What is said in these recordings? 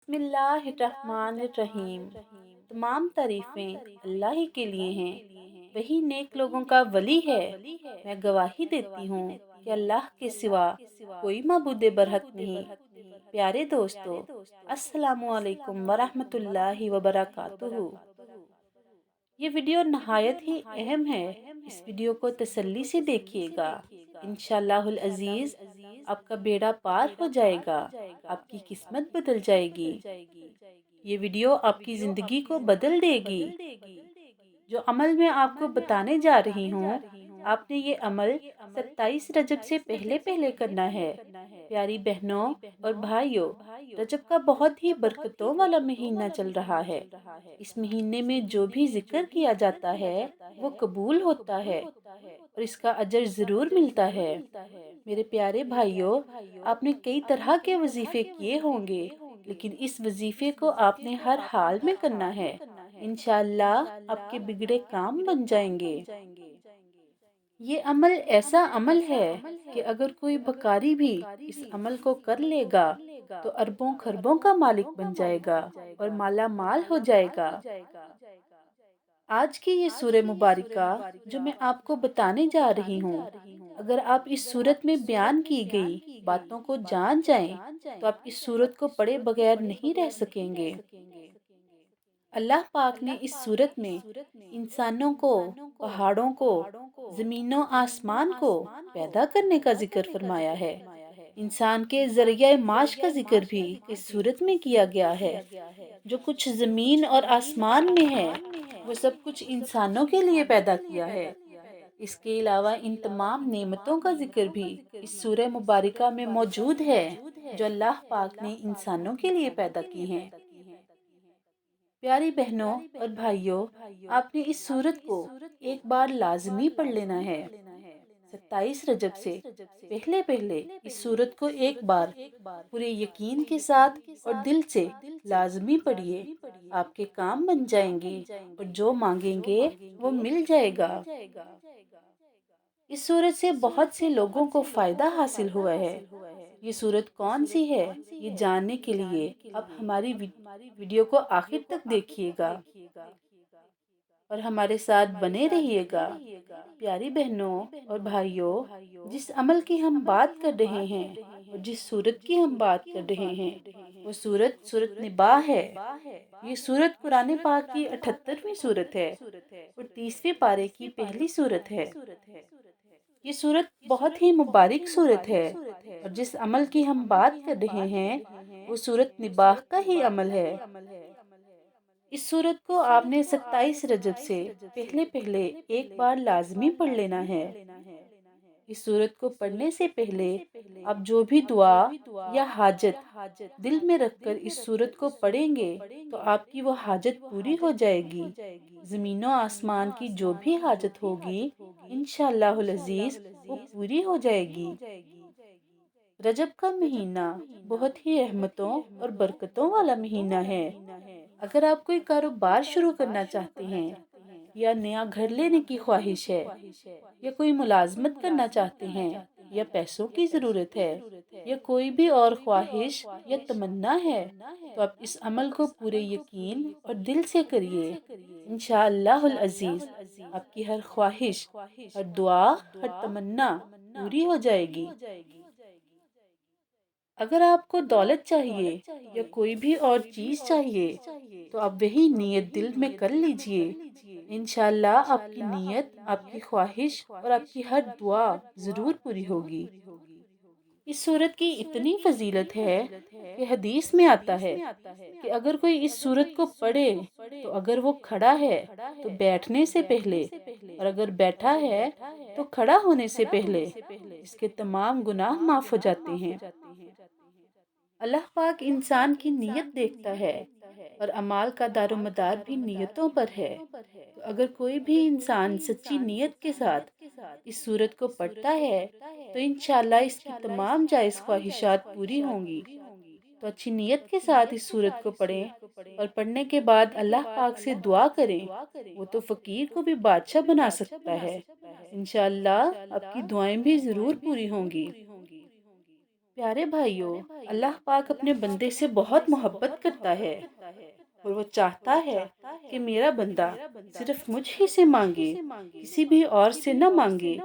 بسم اللہ الرحمن الرحیم۔ تمام تعریفیں اللہ ہی کے لیے ہیں، وہی نیک لوگوں کا ولی ہے۔ میں گواہی دیتی ہوں کہ اللہ کے سوا کوئی معبود برحق نہیں۔ پیارے دوستو، السلام علیکم ورحمۃ اللہ وبرکاتہ۔ یہ ویڈیو نہایت ہی اہم ہے، اس ویڈیو کو تسلی سے دیکھیے گا۔ انشاءاللہ العزیز آپ کا بیڑا پار ہو جائے گا، آپ کی قسمت بدل جائے گی۔ یہ ویڈیو آپ کی زندگی کو بدل دے گی۔ جو عمل میں آپ کو بتانے جا رہی ہوں، آپ نے یہ عمل 27 رجب سے پہلے پہلے کرنا ہے۔ پیاری بہنوں اور بھائیوں، رجب کا بہت ہی برکتوں والا مہینہ چل رہا ہے۔ اس مہینے میں جو بھی ذکر کیا جاتا ہے وہ قبول ہوتا ہے اور اس کا اجر ضرور ملتا ہے۔ میرے پیارے بھائیوں، آپ نے کئی طرح کے وظیفے کیے ہوں گے، لیکن اس وظیفے کو آپ نے ہر حال میں کرنا ہے۔ انشاءاللہ آپ کے بگڑے کام بن جائیں گے۔ یہ عمل ایسا عمل ہے کہ اگر کوئی بھکاری بھی اس عمل کو کر لے گا تو اربوں خربوں کا مالک بن جائے گا اور مالا مال ہو جائے گا۔ آج کی یہ سورہ مبارکہ جو میں آپ کو بتانے جا رہی ہوں، اگر آپ اس سورت میں بیان کی گئی باتوں کو جان جائیں تو آپ اس سورت کو پڑھے بغیر نہیں رہ سکیں گے۔ اللہ پاک نے اس سورت میں انسانوں کو، پہاڑوں کو، زمین و آسمان کو پیدا کرنے کا ذکر فرمایا ہے۔ انسان کے ذریعہ معاش کا ذکر بھی اس سورت میں کیا گیا ہے۔ جو کچھ زمین اور آسمان میں ہے وہ سب کچھ انسانوں کے لیے پیدا کیا ہے۔ اس کے علاوہ ان تمام نعمتوں کا ذکر بھی اس سورہ مبارکہ میں موجود ہے جو اللہ پاک نے انسانوں کے لیے پیدا کی ہیں۔ پیاری بہنوں اور بھائیوں، آپ نے اس سورت کو ایک بار لازمی پڑھ لینا ہے۔ 27 رجب سے پہلے پہلے اس سورت کو ایک بار پورے یقین کے ساتھ اور دل سے لازمی پڑھیے۔ آپ کے کام بن جائیں گے اور جو مانگیں گے وہ مل جائے گا۔ اس سورت سے بہت سے لوگوں کو فائدہ حاصل ہوا ہے۔ یہ سورت کون سی ہے یہ جاننے کے لیے آپ ہماری ویڈیو کو آخر تک دیکھیے گا اور ہمارے ساتھ بنے رہیے گا۔ پیاری بہنوں اور بھائیوں، جس عمل کی ہم بات کر رہے ہیں اور جس سورت کی ہم بات کر رہے ہیں وہ سورت نباہ ہے۔ یہ سورت قرآن پاک کی 78ویں سورت ہے اور 30ویں پارے کی پہلی سورت ہے۔ یہ سورت بہت ہی مبارک سورت ہے اور جس عمل کی ہم بات کر رہے ہیں وہ سورت نباہ کا ہی عمل ہے۔ اس سورت کو آپ نے 27 رجب سے پہلے پہلے ایک بار لازمی پڑھ لینا ہے۔ اس سورت کو پڑھنے سے پہلے آپ جو بھی دعا یا حاجت دل میں رکھ کر اس سورت کو پڑھیں گے تو آپ کی وہ حاجت پوری ہو جائے گی۔ زمین و آسمان کی جو بھی حاجت ہوگی انشاءاللہ العزیز وہ پوری ہو جائے گی۔ رجب کا مہینہ بہت ہی رحمتوں اور برکتوں والا مہینہ ہے۔ اگر آپ کوئی کاروبار شروع کرنا چاہتے ہیں یا نیا گھر لینے کی خواہش ہے یا کوئی ملازمت کرنا چاہتے ہیں یا پیسوں کی ضرورت ہے یا کوئی بھی اور خواہش یا تمنا ہے تو آپ اس عمل کو پورے یقین اور دل سے کریے۔ انشاءاللہ العزیز آپ کی ہر خواہش، ہر دعا، ہر تمنا پوری ہو جائے گی۔ اگر آپ کو دولت چاہیے یا کوئی بھی اور چیز چاہیے تو آپ وہی نیت دل میں کر لیجئے۔ انشاءاللہ آپ کی نیت، آپ کی خواہش اور آپ کی ہر دعا ضرور پوری ہوگی۔ اس سورت کی اتنی فضیلت ہے کہ حدیث میں آتا ہے کہ اگر کوئی اس سورت کو پڑھے تو اگر وہ کھڑا ہے تو بیٹھنے سے پہلے اور اگر بیٹھا ہے تو کھڑا ہونے سے پہلے اس کے تمام گناہ معاف ہو جاتے ہیں۔ اللہ پاک انسان کی نیت دیکھتا ہے اور اعمال کا دار و مدار بھی نیتوں پر ہے۔ تو اگر کوئی بھی انسان سچی نیت کے ساتھ اس سورت کو پڑھتا ہے تو انشاءاللہ اس کی تمام جائز خواہشات پوری ہوں گی۔ تو اچھی نیت کے ساتھ اس سورت کو پڑھیں اور پڑھنے کے بعد اللہ پاک سے دعا کریں، وہ تو فقیر کو بھی بادشاہ بنا سکتا ہے۔ انشاءاللہ آپ کی دعائیں بھی ضرور پوری ہوں گی۔ پیارے بھائیوں، اللہ پاک اپنے بندے سے بہت محبت کرتا ہے اور وہ چاہتا ہے کہ میرا بندہ صرف مجھ ہی سے مانگے، کسی بھی اور سے نہ مانگے۔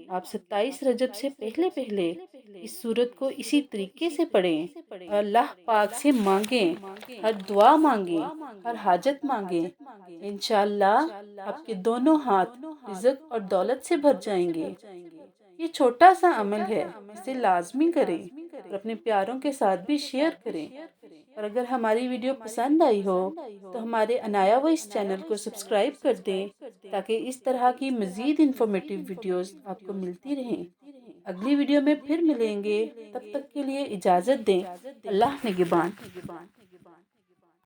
آپ 27 رجب سے پہلے پہلے اس سورت کو اسی طریقے سے پڑھیں اور اللہ پاک سے مانگیں، ہر دعا مانگیں، ہر حاجت مانگیں۔ انشاءاللہ آپ کے دونوں ہاتھ رزق اور دولت سے بھر جائیں گے۔ یہ چھوٹا سا عمل ہے، اسے لازمی کریں اور اپنے پیاروں کے ساتھ بھی شیئر کریں۔ اور اگر ہماری ویڈیو پسند آئی ہو تو ہمارے عنایا وائس چینل کو سبسکرائب کر دیں تاکہ اس طرح کی مزید انفارمیٹیو ویڈیوز آپ کو ملتی رہیں۔ اگلی ویڈیو میں پھر ملیں گے، تب تک کے لیے اجازت دیں۔ اللہ نگہبان۔